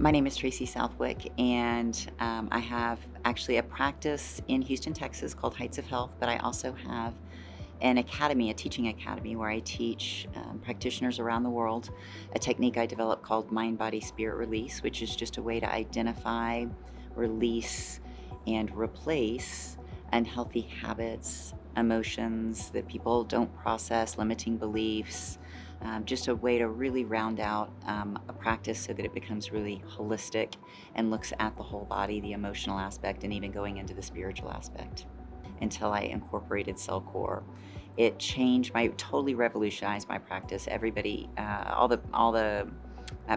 My name is Tracy Southwick, and I have actually a practice in Houston, Texas called Heights of Health, but I also have an academy, a teaching academy, where I teach practitioners around the world a technique I developed called Mind, Body, Spirit Release, which is just a way to identify, release, and replace unhealthy habits, emotions that people don't process, limiting beliefs, just a way to really round out a practice so that it becomes really holistic and looks at the whole body, the emotional aspect, and even going into the spiritual aspect. Until I incorporated cell core, it changed my totally revolutionized my practice. Everybody, all the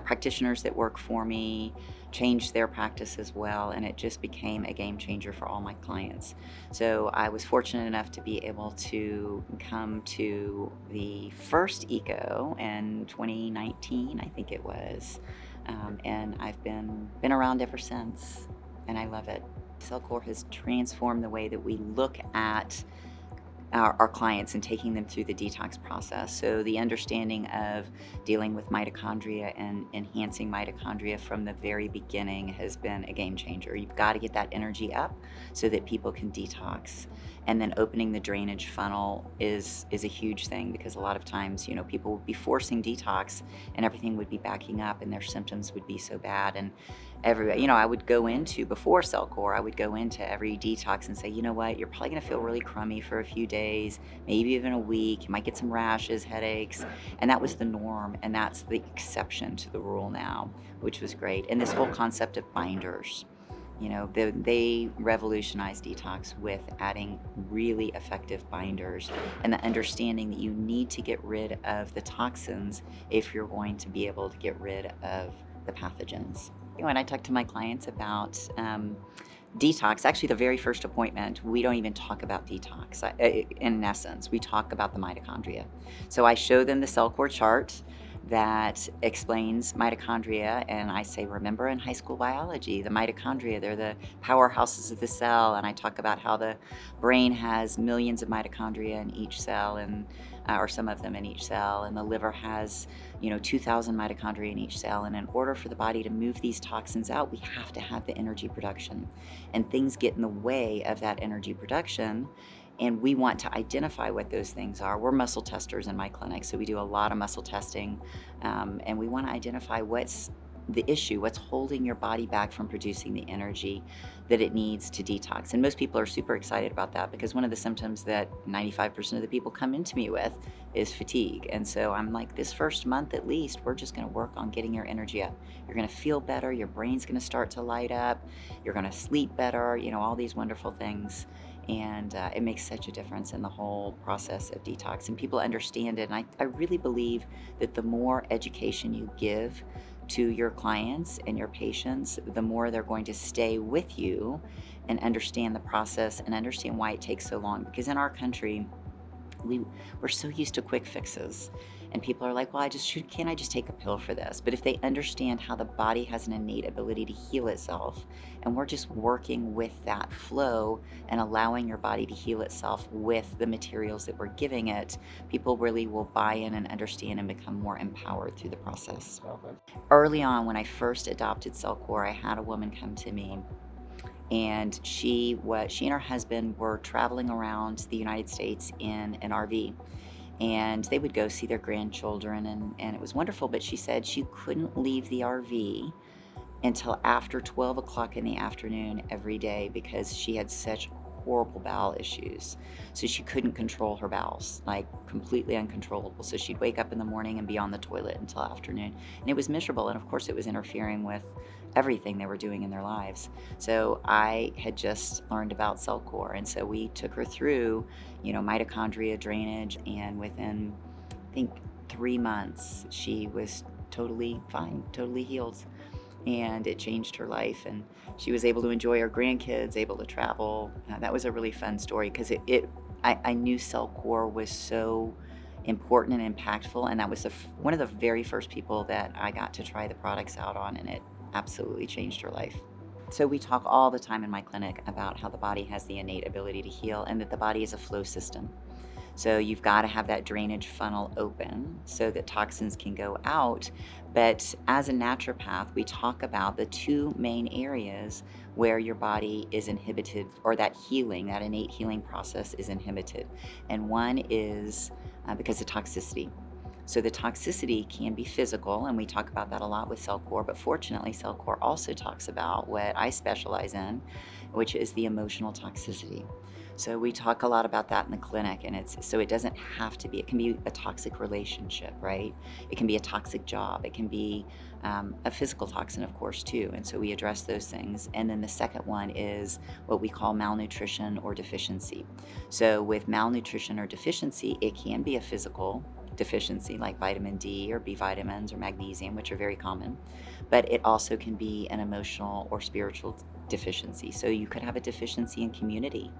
practitioners that work for me changed their practice as well, and it just became a game changer for all my clients. So I was fortunate enough to be able to come to the first eco in 2019, I think it was, and I've been around ever since, and I love it. Cellcore has transformed the way that we look at our clients and taking them through the detox process. So the understanding of dealing with mitochondria and enhancing mitochondria from the very beginning has been a game changer. You've got to get that energy up so that people can detox. And then opening the drainage funnel is a huge thing, because a lot of times, people would be forcing detox and everything would be backing up and their symptoms would be so bad. And I would go into, before Cellcore, I would go into every detox and say, you know what, you're probably going to feel really crummy for a few days, maybe even a week. You might get some rashes, headaches. And that was the norm. And that's the exception to the rule now, which was great. And this whole concept of binders, they revolutionized detox with adding really effective binders and the understanding that you need to get rid of the toxins if you're going to be able to get rid of the pathogens. When I talk to my clients about detox, actually, the very first appointment, we don't even talk about detox. In essence, we talk about the mitochondria. So I show them the cell core chart that explains mitochondria, and I say, remember in high school biology, the mitochondria, they're the powerhouses of the cell, and I talk about how the brain has millions of mitochondria in each cell, and or some of them in each cell, and the liver has 2,000 mitochondria in each cell. And in order for the body to move these toxins out, we have to have the energy production, and things get in the way of that energy production, and we want to identify what those things are. We're muscle testers in my clinic, so we do a lot of muscle testing, and we want to identify what's the issue, what's holding your body back from producing the energy that it needs to detox. And most people are super excited about that, because one of the symptoms that 95% of the people come into me with is fatigue. And so I'm like, this first month at least, we're just going to work on getting your energy up. You're going to feel better, your brain's going to start to light up, you're going to sleep better, all these wonderful things. And it makes such a difference in the whole process of detox, and people understand it. And I really believe that the more education you give to your clients and your patients, the more they're going to stay with you and understand the process and understand why it takes so long. Because in our country, we're so used to quick fixes, and people are like, well, can't I just take a pill for this? But if they understand how the body has an innate ability to heal itself, and we're just working with that flow and allowing your body to heal itself with the materials that we're giving it, people really will buy in and understand and become more empowered through the process. Okay. Early on, when I first adopted Cellcore, I had a woman come to me, and she and her husband were traveling around the United States in an RV, and they would go see their grandchildren, and it was wonderful. But she said she couldn't leave the RV until after 12 o'clock in the afternoon every day, because she had such horrible bowel issues. So she couldn't control her bowels, like completely uncontrollable. So she'd wake up in the morning and be on the toilet until afternoon. And it was miserable. And of course, it was interfering with everything they were doing in their lives. So I had just learned about cell core. And so we took her through, mitochondria drainage. And within, I think, 3 months, she was totally fine, totally healed, and it changed her life, and she was able to enjoy her grandkids, able to travel. That was a really fun story, because I knew cell core was so important and impactful, and that was one of the very first people that I got to try the products out on, and it absolutely changed her life. So we talk all the time in my clinic about how the body has the innate ability to heal, and that the body is a flow system. So you've got to have that drainage funnel open so that toxins can go out. But as a naturopath, we talk about the two main areas where your body is inhibited, or that healing, that innate healing process is inhibited. And one is because of toxicity. So the toxicity can be physical, and we talk about that a lot with cell core, but fortunately, cell core also talks about what I specialize in, which is the emotional toxicity. So we talk a lot about that in the clinic, and it doesn't have to be, it can be a toxic relationship, right? It can be a toxic job. It can be a physical toxin, of course, too. And so we address those things. And then the second one is what we call malnutrition or deficiency. So with malnutrition or deficiency, it can be a physical deficiency like vitamin D or B vitamins or magnesium, which are very common, but it also can be an emotional or spiritual deficiency. So you could have a deficiency in community,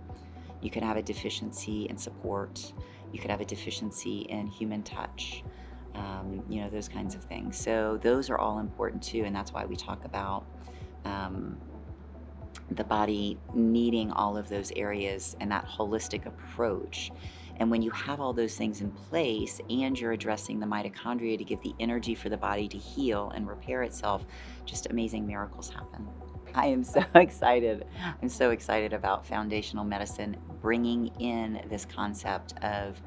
you could have a deficiency in support, you could have a deficiency in human touch, those kinds of things. So those are all important too, and that's why we talk about um, the body needing all of those areas and that holistic approach. And when you have all those things in place and you're addressing the mitochondria to give the energy for the body to heal and repair itself, just amazing miracles happen. I am so excited. I'm so excited about foundational medicine bringing in this concept of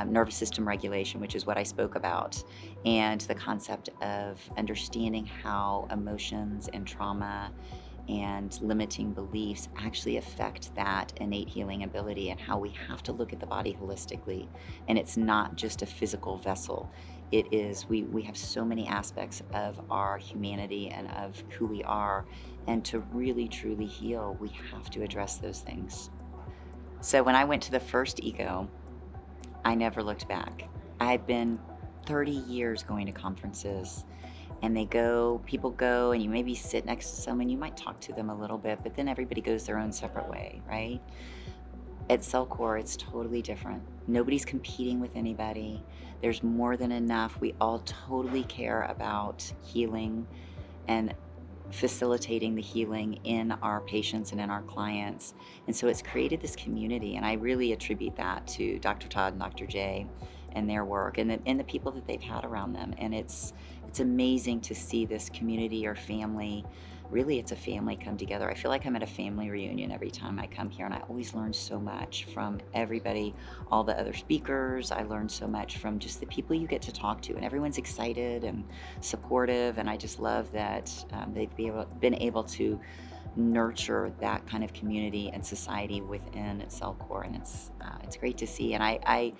nervous system regulation, which is what I spoke about, and the concept of understanding how emotions and trauma and limiting beliefs actually affect that innate healing ability, and how we have to look at the body holistically. And it's not just a physical vessel. It is, we have so many aspects of our humanity and of who we are. And to really truly heal, we have to address those things. So when I went to the first ego, I never looked back. I've been 30 years going to conferences, and people go, and you maybe sit next to someone, you might talk to them a little bit, but then everybody goes their own separate way, right? At Cellcore, it's totally different. Nobody's competing with anybody. There's more than enough. We all totally care about healing and facilitating the healing in our patients and in our clients. And so it's created this community, and I really attribute that to Dr. Todd and Dr. J and their work, and the people that they've had around them. And it's amazing to see this community or family. Really, it's a family come together. I feel like I'm at a family reunion every time I come here, and I always learn so much from everybody, all the other speakers. I learn so much from just the people you get to talk to, and everyone's excited and supportive. And I just love that been able to nurture that kind of community and society within Cellcore, and it's great to see. And I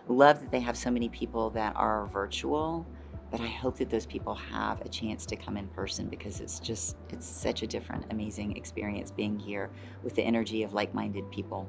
love that they have so many people that are virtual, but I hope that those people have a chance to come in person, because it's such a different, amazing experience being here with the energy of like-minded people.